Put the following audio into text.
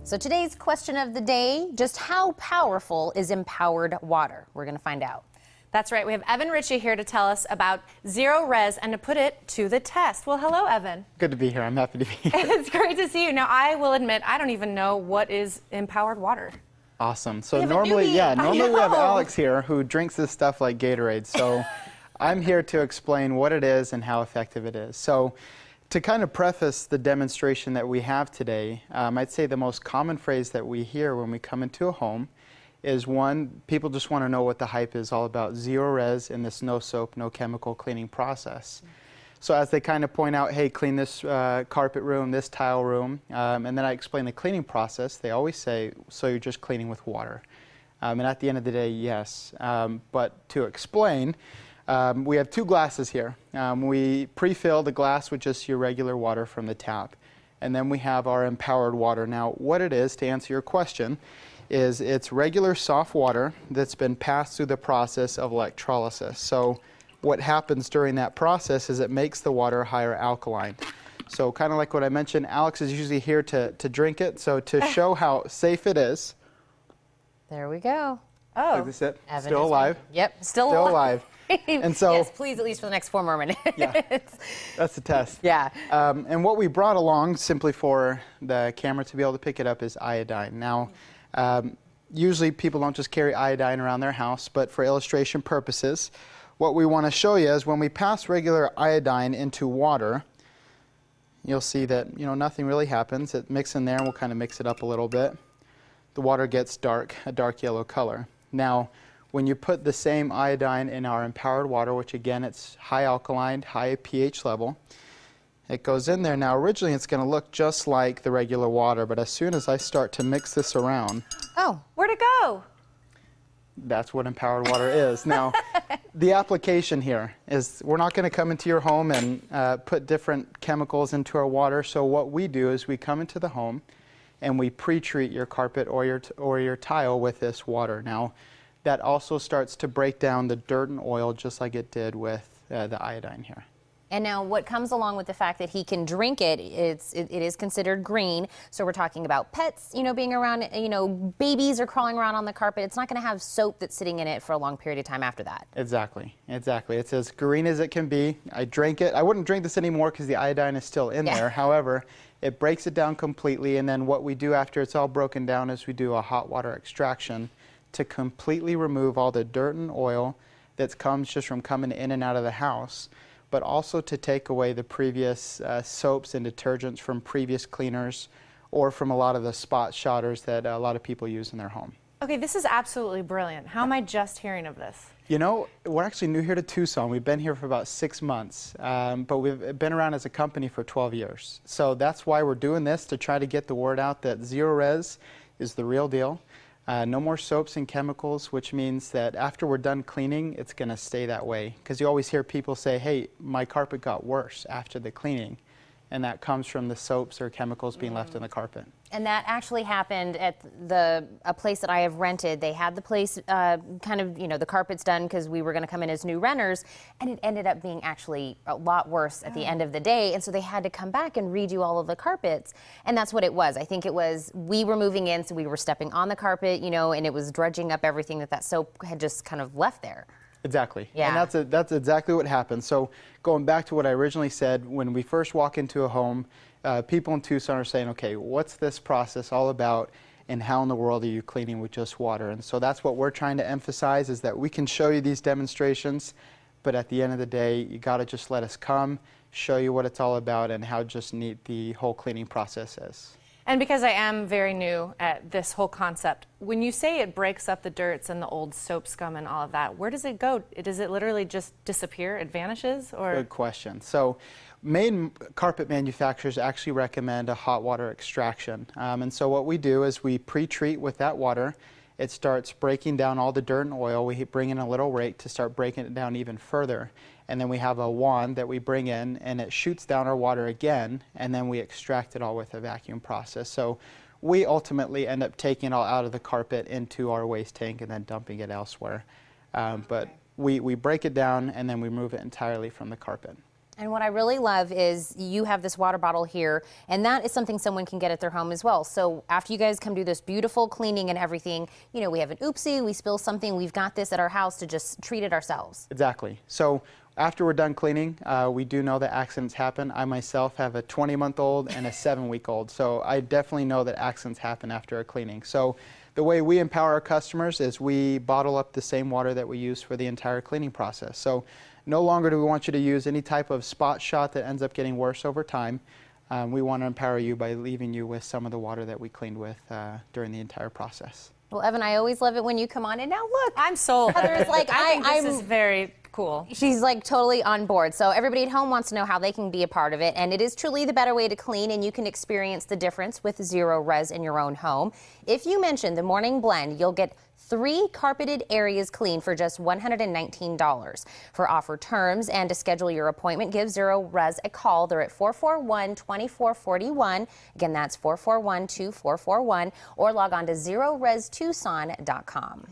So today's question of the day, just how powerful is empowered water? We're going to find out. That's right. We have Evan Richie here to tell us about Zerorez and to put it to the test. Well, hello, Evan. Good to be here. I'm happy to be here. It's great to see you. Now, I will admit, I don't even know what is empowered water. Awesome. So normally we have Alex here who drinks this stuff like Gatorade. So I'm here to explain what it is and how effective it is. So to kind of preface the demonstration that we have today, I'd say the most common phrase that we hear when we come into a home is one, people just want to know what the hype is all about Zerorez in this no soap, no chemical cleaning process. So as they kind of point out, hey, clean this carpet room, this tile room, and then I explain the cleaning process, they always say, so you're just cleaning with water. And at the end of the day, yes. But to explain, we have two glasses here. We pre-fill the glass with just your regular water from the tap. And then we have our empowered water. Now, what it is, to answer your question, is it's regular soft water that's been passed through the process of electrolysis. So what happens during that process is it makes the water higher alkaline. So kind of like what I mentioned, Alex is usually here to drink it. So to show how safe it is. There we go. Oh. Like this, Evan still alive. Yep, still alive. And so, yes, please, at least for the next 4 more minutes. Yeah, that's the test. Yeah. And what we brought along, simply for the camera to be able to pick it up, is iodine. Now, usually people don't just carry iodine around their house, but for illustration purposes, what we want to show you is when we pass regular iodine into water, you'll see that, nothing really happens. It mixes in there, and we'll kind of mix it up a little bit. The water gets dark, a dark yellow color. Now, when you put the same iodine in our empowered water, which again, it's high alkaline, high pH level, it goes in there. Now, originally it's going to look just like the regular water, but as soon as I start to mix this around... Oh, where'd it go? That's what empowered water is. Now, the application here is we're not going to come into your home and put different chemicals into our water. So what we do is we come into the home and we pre-treat your carpet or your tile with this water. Now, that also starts to break down the dirt and oil just like it did with the iodine here. And now what comes along with the fact that he can drink it, it is considered green. So we're talking about pets, being around, babies are crawling around on the carpet. It's not going to have soap that's sitting in it for a long period of time after that. Exactly. It's as green as it can be. I drank it. I wouldn't drink this anymore because the iodine is still in there. However, it breaks it down completely. And then what we do after it's all broken down is we do a hot water extraction to completely remove all the dirt and oil that comes just from coming in and out of the house, but also to take away the previous soaps and detergents from previous cleaners or from a lot of the spot shotters that a lot of people use in their home. Okay, this is absolutely brilliant. How am I just hearing of this? We're actually new here to Tucson. We've been here for about 6 months, but we've been around as a company for 12 years. So that's why we're doing this, to try to get the word out that Zerorez is the real deal. No more soaps and chemicals, which means that after we're done cleaning, it's going to stay that way. Because you always hear people say, hey, my carpet got worse after the cleaning. And that comes from the soaps or chemicals being left in the carpet. And that actually happened at a place that I have rented. They had the place the carpets done because we were going to come in as new renters, and it ended up being actually a lot worse at the end of the day. And so they had to come back and redo all of the carpets. And that's what it was. I think it was, we were moving in, so we were stepping on the carpet, and it was drudging up everything that soap had just kind of left there. Exactly. Yeah. And that's exactly what happened. So going back to what I originally said, when we first walk into a home, people in Tucson are saying, okay, what's this process all about, and how in the world are you cleaning with just water? And so that's what we're trying to emphasize, is that we can show you these demonstrations, but at the end of the day, you got to just let us come, show you what it's all about, and how just neat the whole cleaning process is. And because I am very new at this whole concept, when you say it breaks up the dirts and the old soap scum and all of that, where does it go? Does it literally just disappear? It vanishes? Or? Good question. So main carpet manufacturers actually recommend a hot water extraction. And so what we do is we pre-treat with that water. It starts breaking down all the dirt and oil. We bring in a little rake to start breaking it down even further. And then we have a wand that we bring in, and it shoots down our water again, and then we extract it all with a vacuum process. So we ultimately end up taking it all out of the carpet into our waste tank and then dumping it elsewhere. But we break it down, and then we remove it entirely from the carpet. And what I really love is you have this water bottle here, and that is something someone can get at their home as well. So after you guys come do this beautiful cleaning and everything, you know, we have an oopsie, we spill something, we've got this at our house to just treat it ourselves. Exactly. So after we're done cleaning, we do know that accidents happen. I myself have a 20-month-old and a 7-week-old, so I definitely know that accidents happen after a cleaning. So the way we empower our customers is we bottle up the same water that we use for the entire cleaning process. So no longer do we want you to use any type of spot shot that ends up getting worse over time. We want to empower you by leaving you with some of the water that we cleaned with during the entire process. Well, Evan, I always love it when you come on, and now look. I'm sold. Heather's like, I think this is very cool. She's like totally on board. So everybody at home wants to know how they can be a part of it, and it is truly the better way to clean, and you can experience the difference with Zerorez in your own home. If you mention the morning blend, you'll get 3 carpeted areas clean for just $119. For offer terms and to schedule your appointment, give Zerorez a call. They're at 441-2441. Again, that's 441-2441, or log on to ZerorezTucson.com.